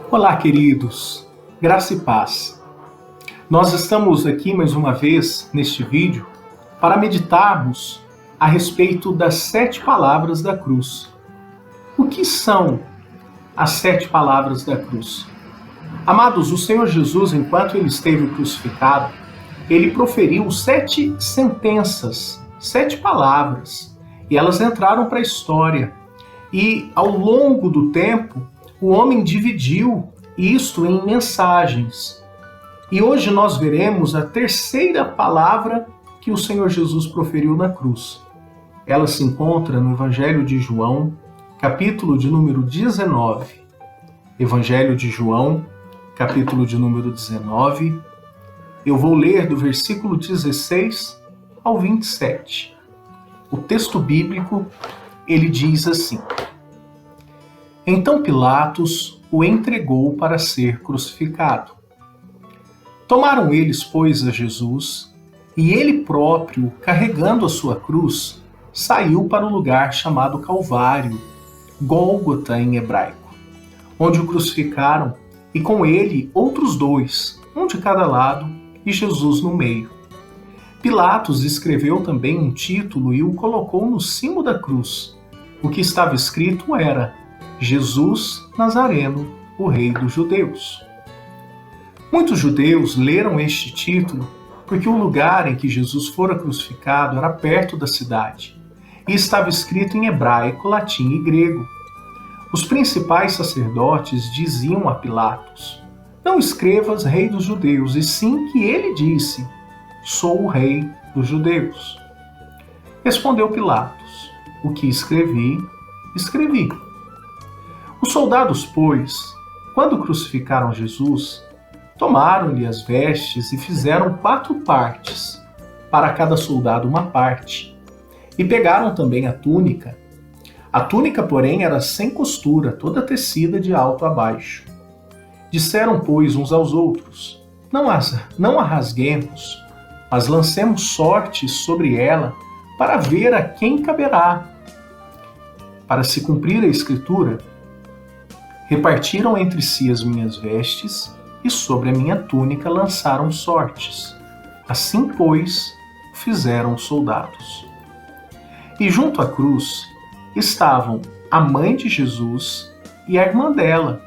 Olá, queridos, graça e paz. Nós estamos aqui mais uma vez neste vídeo para meditarmos a respeito das 7 palavras da cruz. O que são as 7 palavras da cruz? Amados, o Senhor Jesus, enquanto ele esteve crucificado, ele proferiu 7 sentenças, 7 palavras, e elas entraram para a história. E ao longo do tempo, o homem dividiu isto em mensagens. E hoje nós veremos a terceira palavra que o Senhor Jesus proferiu na cruz. Ela se encontra no Evangelho de João, capítulo de número 19. Evangelho de João, capítulo de número 19. Eu vou ler do versículo 16 ao 27. O texto bíblico, ele diz assim: Então Pilatos o entregou para ser crucificado. Tomaram eles, pois, a Jesus, e ele próprio, carregando a sua cruz, saiu para o lugar chamado Calvário, Gólgota em hebraico, onde o crucificaram, e com ele outros 2, um de cada lado, e Jesus no meio. Pilatos escreveu também um título e o colocou no cimo da cruz. O que estava escrito era: Jesus Nazareno, o Rei dos Judeus. Muitos judeus leram este título porque o lugar em que Jesus fora crucificado era perto da cidade e estava escrito em hebraico, latim e grego. Os principais sacerdotes diziam a Pilatos: Não escrevas Rei dos Judeus, e sim que ele disse: Sou o Rei dos Judeus. Respondeu Pilatos: O que escrevi, escrevi. Os soldados, pois, quando crucificaram Jesus, tomaram-lhe as vestes e fizeram 4 partes, para cada soldado uma parte, e pegaram também a túnica. A túnica, porém, era sem costura, toda tecida de alto a baixo. Disseram, pois, uns aos outros: Não a rasguemos, mas lancemos sortes sobre ela, para ver a quem caberá. Para se cumprir a Escritura, repartiram entre si as minhas vestes, e sobre a minha túnica lançaram sortes. Assim, pois, fizeram os soldados. E junto à cruz estavam a mãe de Jesus e a irmã dela,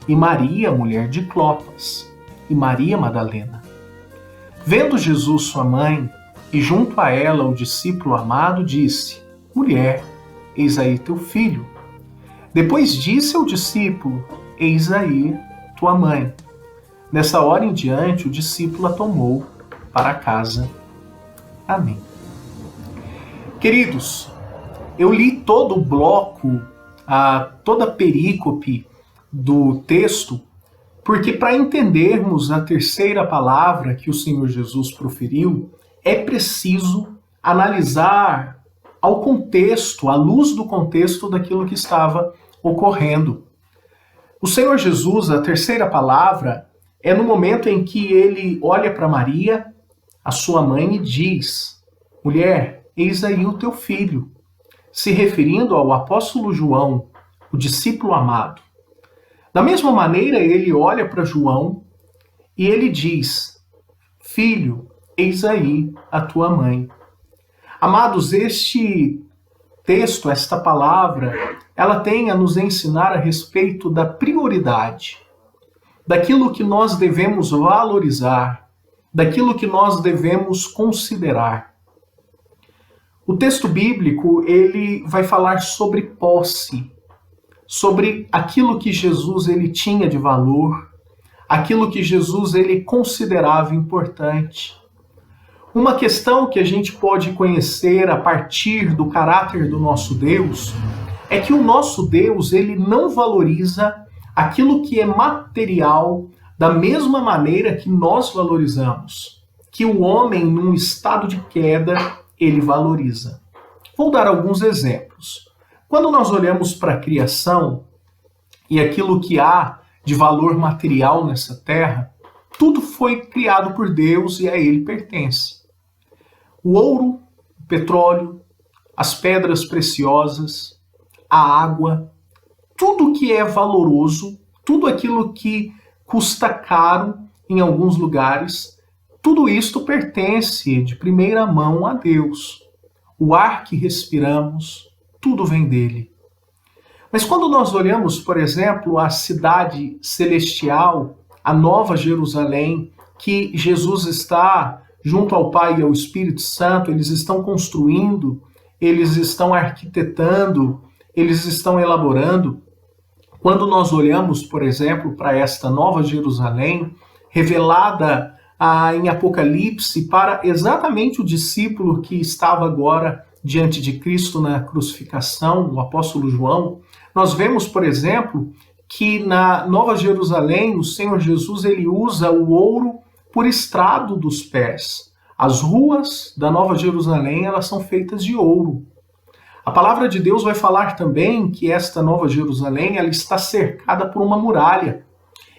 e Maria, mulher de Clopas, e Maria Madalena. Vendo Jesus sua mãe, e junto a ela o discípulo amado, disse: Mulher, eis aí teu filho. Depois disse ao discípulo: Eis aí tua mãe. Nessa hora em diante, o discípulo a tomou para casa. Amém. Queridos, eu li todo o bloco, toda a perícope do texto, porque para entendermos a terceira palavra que o Senhor Jesus proferiu, é preciso analisar ao contexto, à luz do contexto daquilo que estava ocorrendo. O Senhor Jesus, a terceira palavra, é no momento em que ele olha para Maria, a sua mãe, e diz: Mulher, eis aí o teu filho, se referindo ao apóstolo João, o discípulo amado. Da mesma maneira, ele olha para João e ele diz: Filho, eis aí a tua mãe. Amados, este texto, esta palavra, ela tem a nos ensinar a respeito da prioridade, daquilo que nós devemos valorizar, daquilo que nós devemos considerar. O texto bíblico, ele vai falar sobre posse, sobre aquilo que Jesus ele tinha de valor, aquilo que Jesus ele considerava importante. Uma questão que a gente pode conhecer a partir do caráter do nosso Deus é que o nosso Deus ele não valoriza aquilo que é material da mesma maneira que nós valorizamos, que o homem num estado de queda ele valoriza. Vou dar alguns exemplos. Quando nós olhamos para a criação e aquilo que há de valor material nessa terra, tudo foi criado por Deus e a ele pertence. O ouro, o petróleo, as pedras preciosas, a água, tudo que é valoroso, tudo aquilo que custa caro em alguns lugares, tudo isto pertence de primeira mão a Deus. O ar que respiramos, tudo vem dele. Mas quando nós olhamos, por exemplo, a cidade celestial, a Nova Jerusalém, que Jesus está junto ao Pai e ao Espírito Santo, eles estão construindo, eles estão arquitetando, eles estão elaborando. Quando nós olhamos, por exemplo, para esta Nova Jerusalém, revelada em Apocalipse para exatamente o discípulo que estava agora diante de Cristo na crucificação, o apóstolo João, nós vemos, por exemplo, que na Nova Jerusalém, o Senhor Jesus ele usa o ouro por estrado dos pés. As ruas da Nova Jerusalém, elas são feitas de ouro. A palavra de Deus vai falar também que esta Nova Jerusalém, ela está cercada por uma muralha.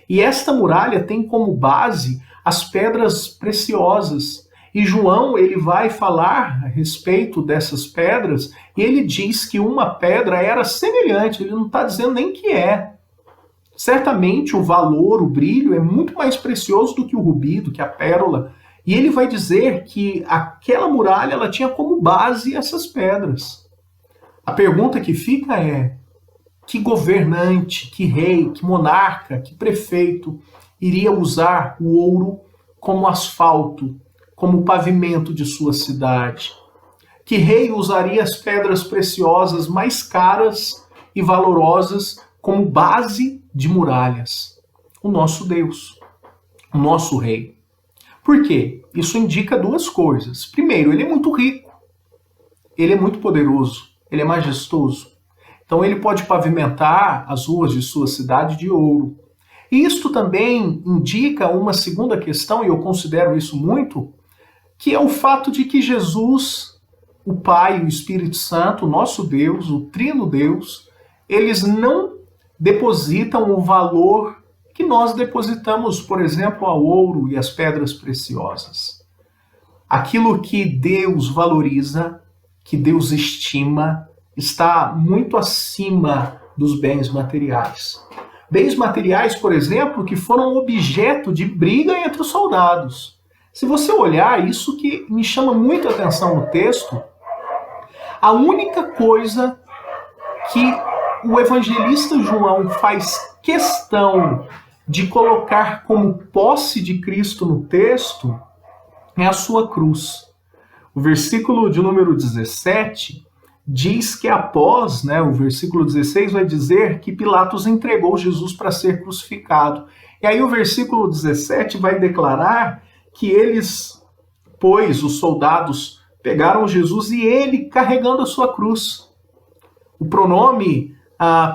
E esta muralha tem como base as pedras preciosas. E João, ele vai falar a respeito dessas pedras, e ele diz que uma pedra era semelhante, ele não está dizendo nem que é. Certamente o valor, o brilho é muito mais precioso do que o rubi, do que a pérola. E ele vai dizer que aquela muralha, ela tinha como base essas pedras. A pergunta que fica é: que governante, que rei, que monarca, que prefeito iria usar o ouro como asfalto, como pavimento de sua cidade? Que rei usaria as pedras preciosas mais caras e valorosas como base de muralhas? O nosso Deus, o nosso rei. Por quê? Isso indica duas coisas. Primeiro, ele é muito rico, ele é muito poderoso, ele é majestoso. Então ele pode pavimentar as ruas de sua cidade de ouro. E isto também indica uma segunda questão, e eu considero isso muito, que é o fato de que Jesus, o Pai e o Espírito Santo, o nosso Deus, o Trino Deus, eles não depositam o valor que nós depositamos, por exemplo, ao ouro e às pedras preciosas. Aquilo que Deus valoriza, que Deus estima, está muito acima dos bens materiais. Bens materiais, por exemplo, que foram objeto de briga entre os soldados. Se você olhar, isso que me chama muita atenção no texto, a única coisa que o evangelista João faz questão de colocar como posse de Cristo no texto é a sua cruz. O versículo de número 17 diz que após, o versículo 16 vai dizer que Pilatos entregou Jesus para ser crucificado. E aí o versículo 17 vai declarar que eles, pois, os soldados, pegaram Jesus e ele carregando a sua cruz. O pronome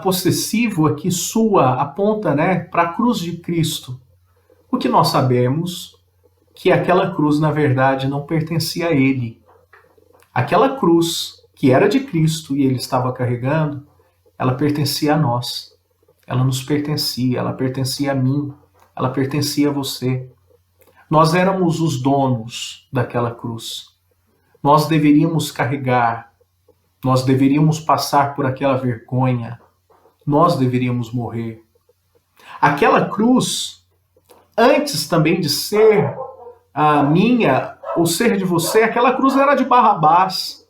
possessivo aqui, sua, aponta para a cruz de Cristo. O que nós sabemos que aquela cruz, na verdade, não pertencia a ele. Aquela cruz que era de Cristo e ele estava carregando, ela pertencia a nós. Ela nos pertencia, ela pertencia a mim, ela pertencia a você. Nós éramos os donos daquela cruz. Nós deveríamos carregar, nós deveríamos passar por aquela vergonha, nós deveríamos morrer. Aquela cruz, antes também de ser a minha ou ser de você, aquela cruz era de Barrabás.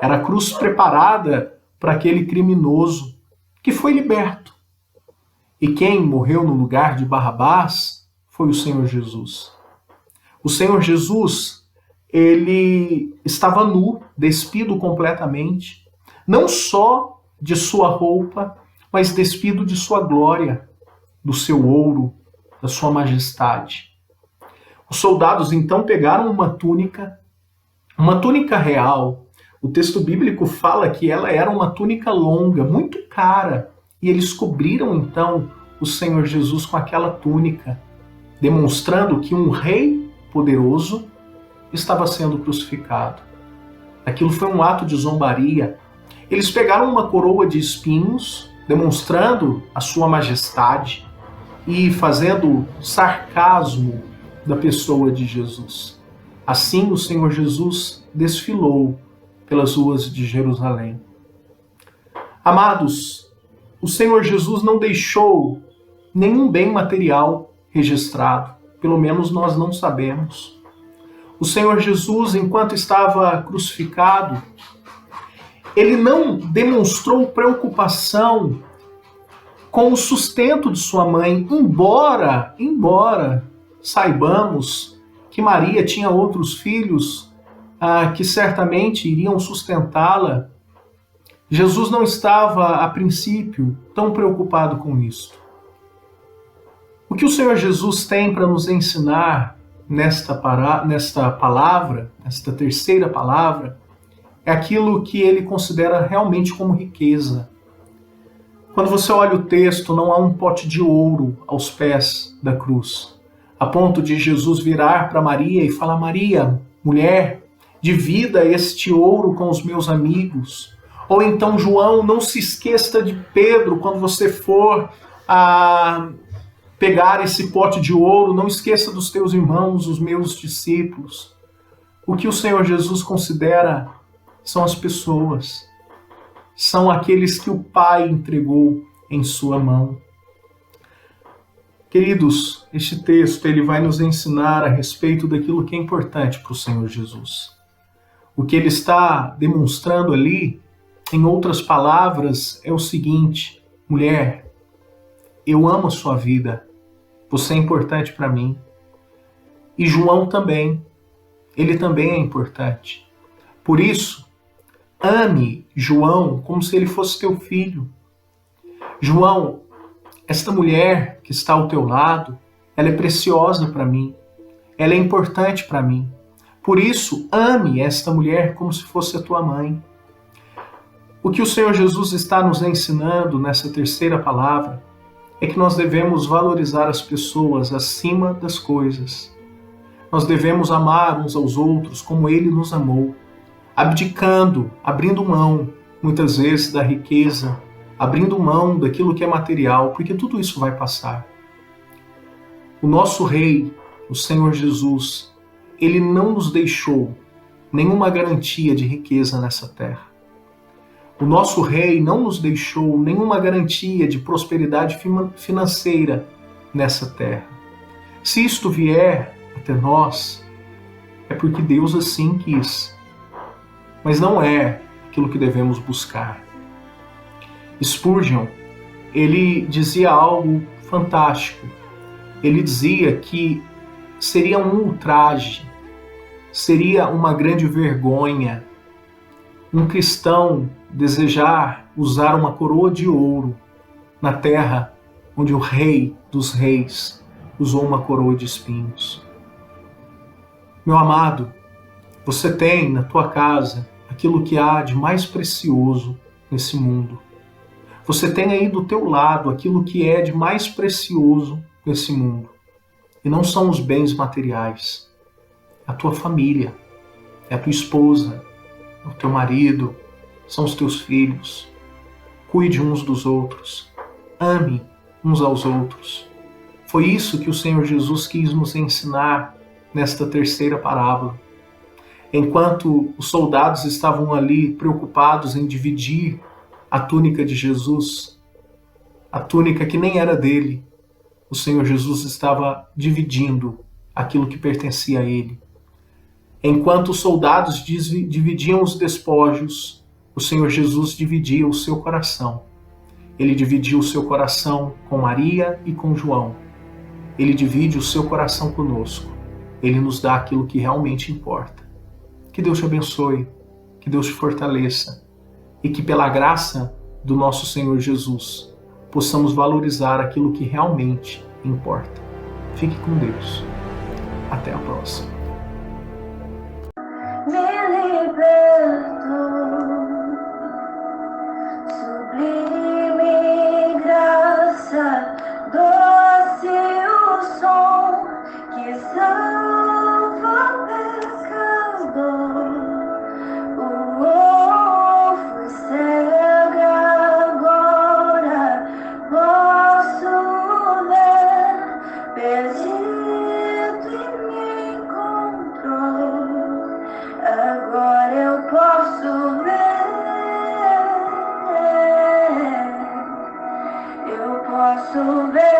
Era a cruz preparada para aquele criminoso que foi liberto. E quem morreu no lugar de Barrabás foi o Senhor Jesus. O Senhor Jesus, ele estava nu, despido completamente, não só de sua roupa, mas despido de sua glória, do seu ouro, da sua majestade. Os soldados então pegaram uma túnica real. O texto bíblico fala que ela era uma túnica longa, muito cara, e eles cobriram então o Senhor Jesus com aquela túnica, demonstrando que um rei poderoso estava sendo crucificado. Aquilo foi um ato de zombaria. Eles pegaram uma coroa de espinhos, demonstrando a sua majestade e fazendo sarcasmo da pessoa de Jesus. Assim o Senhor Jesus desfilou pelas ruas de Jerusalém. Amados, o Senhor Jesus não deixou nenhum bem material registrado. Pelo menos nós não sabemos. O Senhor Jesus, enquanto estava crucificado, ele não demonstrou preocupação com o sustento de sua mãe, embora saibamos que Maria tinha outros filhos que certamente iriam sustentá-la. Jesus não estava, a princípio, tão preocupado com isso. O que o Senhor Jesus tem para nos ensinar nesta palavra, nesta terceira palavra, é aquilo que ele considera realmente como riqueza. Quando você olha o texto, não há um pote de ouro aos pés da cruz, a ponto de Jesus virar para Maria e falar: Maria, mulher, divida este ouro com os meus amigos. Ou então, João, não se esqueça de Pedro quando você for pegar esse pote de ouro, não esqueça dos teus irmãos, os meus discípulos. O que o Senhor Jesus considera são as pessoas, são aqueles que o Pai entregou em sua mão. Queridos, este texto ele vai nos ensinar a respeito daquilo que é importante para o Senhor Jesus. O que ele está demonstrando ali, em outras palavras, é o seguinte: mulher, eu amo a sua vida, você é importante para mim. E João também, ele também é importante. Por isso, ame João como se ele fosse teu filho. João, esta mulher que está ao teu lado, ela é preciosa para mim, ela é importante para mim. Por isso, ame esta mulher como se fosse a tua mãe. O que o Senhor Jesus está nos ensinando nessa terceira palavra é que nós devemos valorizar as pessoas acima das coisas. Nós devemos amar uns aos outros como Ele nos amou, abdicando, abrindo mão, muitas vezes, da riqueza, abrindo mão daquilo que é material, porque tudo isso vai passar. O nosso Rei, o Senhor Jesus, Ele não nos deixou nenhuma garantia de riqueza nessa terra. O nosso Rei não nos deixou nenhuma garantia de prosperidade financeira nessa terra. Se isto vier até nós, é porque Deus assim quis. Mas não é aquilo que devemos buscar. Spurgeon, ele dizia algo fantástico. Ele dizia que seria um ultraje, seria uma grande vergonha um cristão desejar usar uma coroa de ouro na terra onde o Rei dos Reis usou uma coroa de espinhos. Meu amado, você tem na tua casa aquilo que há de mais precioso nesse mundo. Você tem aí do teu lado aquilo que é de mais precioso nesse mundo. E não são os bens materiais. É a tua família, é a tua esposa, é o teu marido, são os teus filhos. Cuide uns dos outros. Ame uns aos outros. Foi isso que o Senhor Jesus quis nos ensinar nesta terceira parábola. Enquanto os soldados estavam ali preocupados em dividir a túnica de Jesus, a túnica que nem era dele, o Senhor Jesus estava dividindo aquilo que pertencia a ele. Enquanto os soldados dividiam os despojos, o Senhor Jesus dividia o seu coração. Ele dividiu o seu coração com Maria e com João. Ele divide o seu coração conosco. Ele nos dá aquilo que realmente importa. Que Deus te abençoe, que Deus te fortaleça e que pela graça do nosso Senhor Jesus possamos valorizar aquilo que realmente importa. Fique com Deus. Até a próxima. Me libertou, sublime graça, doce o som que salva pecador. Fui cega, agora posso ver, perdido e me encontrou. Agora eu posso ver sou